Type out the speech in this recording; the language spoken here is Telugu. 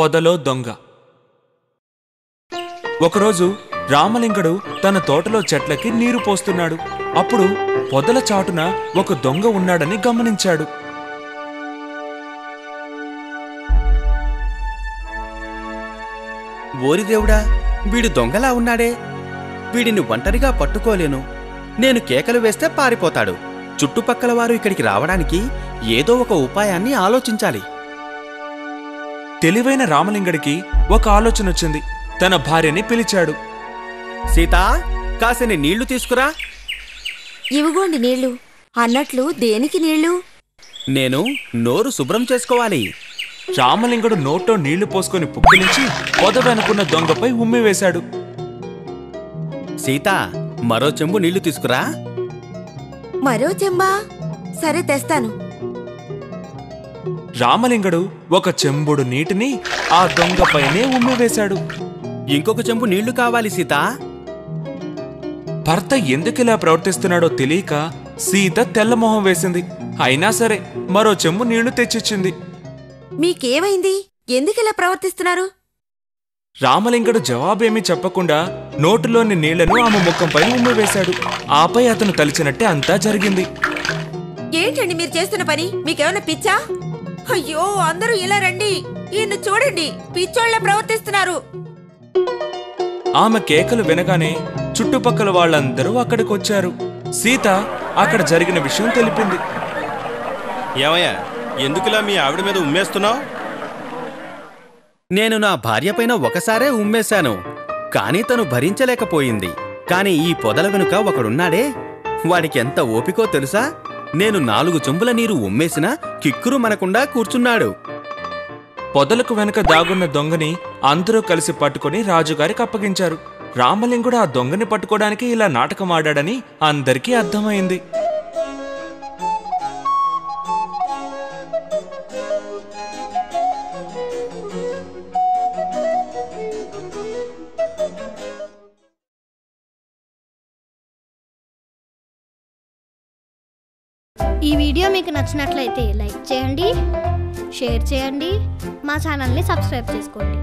పొదలో దొంగ. ఒకరోజు రామలింగడు తన తోటలో చెట్లకి నీరు పోస్తున్నాడు. అప్పుడు పొదల చాటున ఒక దొంగ ఉన్నాడని గమనించాడు. ఓరి దేవుడా, వీడు దొంగలా ఉన్నాడే. వీడిని ఒంటరిగా పట్టుకోలేను. నేను కేకలు వేస్తే పారిపోతాడు. చుట్టుపక్కల వారు ఇక్కడికి రావడానికి ఏదో ఒక ఉపాయాన్ని ఆలోచించాలి. తెలివైన రామలింగడికి ఒక ఆలోచన వచ్చింది. తన భార్యని పిలిచాడు. సీతా, కాసిని నీళ్లు తీసుకురా. ఇవిగోండి నీళ్లు. అన్నట్లు దేనికి నీళ్లు? నేను నోరు శుభ్రం చేసుకోవాలి. రామలింగడు నోట్లో నీళ్లు పోసుకొని పుక్కిలించి పొద వెనుకున్న దొంగపై ఉమ్మివేశాడు. సీతా, మరో చెంబు నీళ్లు తీసుకురా. మరో చెంబా? సరే, తెస్తాను. రామలింగడు ఒక చెంబుడు నీటిని ఆ దొంగపైనే ఉమ్మివేశాడు. ఇంకొక చెంబు నీళ్లు కావాలి సీతా. భర్త ఎందుకిలా ప్రవర్తిస్తున్నాడో తెలియక సీత తెల్లమొహం వేసింది. అయినా సరే మరో చెంబు నీళ్లు తెచ్చిచ్చింది. మీకేమైంది? ఎందుకిలా ప్రవర్తిస్తున్నారు? రామలింగడు జవాబేమీ చెప్పకుండా నోటులోని నీళ్లను ఆమె ముఖంపై ఉమ్మివేశాడు. ఆపై అతను తలిచినట్టే అంతా జరిగింది. ఏంటండి మీరు చేస్తున్న పని? మీకేమైనా పిచ్చా? అయ్యో, అందరూ ఇలా రండి. ఈయన్ని చూడండి, పిచ్చోళ్ళ ప్రవర్తిస్తున్నారు. ఆమె కేకలు వినగానే చుట్టుపక్కల వాళ్ళందరూ అక్కడికొచ్చారు. సీత అక్కడ జరిగిన విషయం తెలిపింది. ఏమయ్యా, ఎందుకులా మీ ఆవిడ మీద ఉమ్మేస్తున్నావు? నేను నా భార్యపైన ఒకసారే ఉమ్మేశాను, కానీ తను భరించలేకపోయింది. కాని ఈ పొదల వెనుక ఒకడున్నాడే, వాడికి ఎంత ఓపికో తెలుసా? నేను 4 చెంబుల నీరు ఉమ్మేసినా కిక్కురు మనకుండా కూర్చున్నాడు. పొదలకు వెనుక దాగున్న దొంగని అందరూ కలిసి పట్టుకుని రాజుగారికి అప్పగించారు. రామలింగుడు ఆ దొంగని పట్టుకోవడానికి ఇలా నాటకమాడాడని అందరికీ అర్థమైంది. ఈ వీడియో మీకు నచ్చినట్లయితే లైక్ చేయండి, షేర్ చేయండి, మా ఛానల్ని సబ్స్క్రైబ్ చేసుకోండి.